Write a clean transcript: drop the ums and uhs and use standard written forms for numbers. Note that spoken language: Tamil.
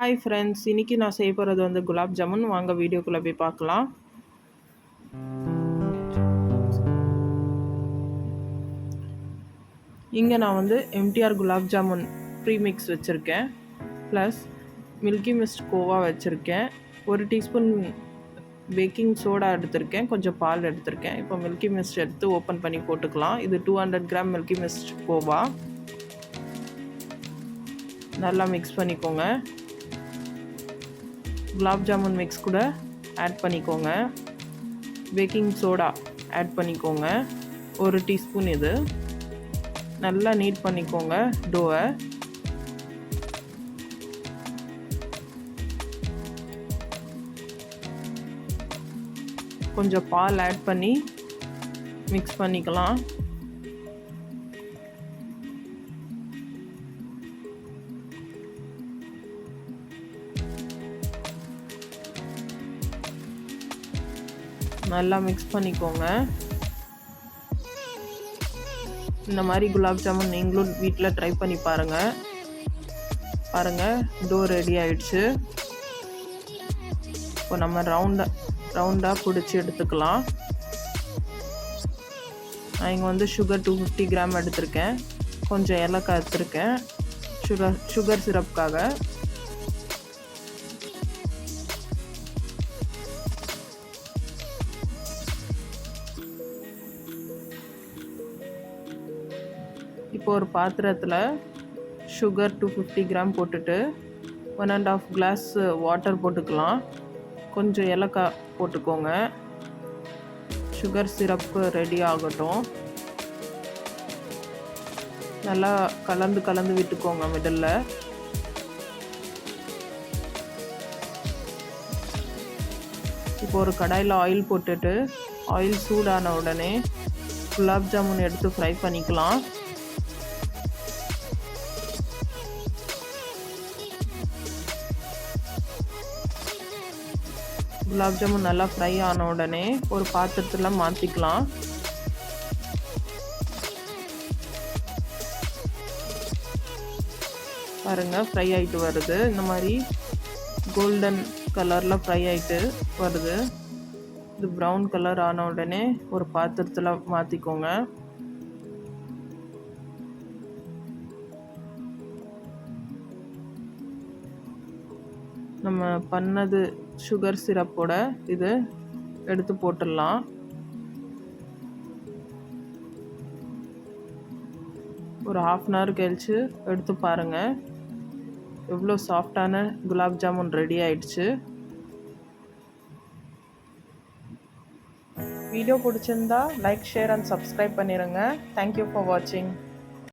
ஹாய் ஃப்ரெண்ட்ஸ், இன்னைக்கு நான் செய்ய போகிறது வந்து குலாப் ஜாமுன். வாங்க வீடியோக்குள்ளே போய் பார்க்கலாம். இங்கே நான் வந்து எம்டிஆர் குலாப் ஜாமுன் ப்ரீமிக்ஸ் வச்சுருக்கேன், ப்ளஸ் மில்கி மிஸ்ட் கோவா வச்சுருக்கேன், 1 டீஸ்பூன் பேக்கிங் சோடா எடுத்திருக்கேன், கொஞ்சம் பால் எடுத்திருக்கேன். இப்போ மில்கி மிஸ்ட் எடுத்து ஓப்பன் பண்ணி போட்டுக்கலாம். இது 200 கிராம் மில்கி மிஸ்ட் கோவா. நல்லா மிக்ஸ் பண்ணிக்கோங்க. குலாப் ஜாமுன் மிக்ஸ் கூட ஆட் பண்ணிக்கோங்க. பேக்கிங் சோடா ஆட் பண்ணிக்கோங்க, 1 டீஸ்பூன். இது நல்லா நீட் பண்ணிக்கோங்க டோவை. கொஞ்சம் பால் ஆட் பண்ணி மிக்ஸ் பண்ணிக்கலாம். நல்லா மிக்ஸ் பண்ணிக்கோங்க. இந்த மாதிரி குலாப் ஜாமுன் நீங்களும் வீட்டில் ட்ரை பண்ணி பாருங்கள். டோ ரெடி ஆயிடுச்சு. இப்போ நம்ம ரவுண்டாக பிடிச்சி எடுத்துக்கலாம். நான் இங்கே வந்து சுகர் 250 கிராம் எடுத்திருக்கேன், கொஞ்சம் ஏலக்காய் எடுத்திருக்கேன் சுகர் சிரப்புக்காக. இப்போ ஒரு பாத்திரத்தில் சுகர் 250 கிராம் போட்டுட்டு 1.5 கிளாஸ் வாட்டர் போட்டுக்கலாம். கொஞ்சம் ஏலக்காய் போட்டுக்கோங்க. சுகர் சிரப்பு ரெடி ஆகட்டும். நல்லா கலந்து விட்டுக்கோங்க மிடில். இப்போ ஒரு கடாயில் ஆயில் போட்டுட்டு, ஆயில் சூடான உடனே குலாப் ஜாமுன் எடுத்து ஃப்ரை பண்ணிக்கலாம். குலாப் ஜாமுன் நல்லா ஃப்ரை ஆன உடனே ஒரு பாத்திரத்தில் மாற்றிக்கலாம். பாருங்கள், ஃப்ரை ஆகிட்டு வருது. இந்த மாதிரி கோல்டன் கலரில் ஃப்ரை ஆகிட்டு வருது. இது ப்ரௌன் கலர் ஆன உடனே ஒரு பாத்திரத்தில் மாற்றிக்கோங்க. நம்ம பண்ணது சுகர் சிரப்போட இது எடுத்து போட்டுடலாம். ஒரு 1/2 அன் ஹவர் கழிச்சு எடுத்து பாருங்கள், எவ்வளோ சாஃப்டான குலாப் ஜாமுன் ரெடி ஆயிடுச்சு. வீடியோ பிடிச்சிருந்தா லைக், ஷேர் அண்ட் சப்ஸ்கிரைப் பண்ணிடுங்க. தேங்க்யூ ஃபார் வாட்சிங்.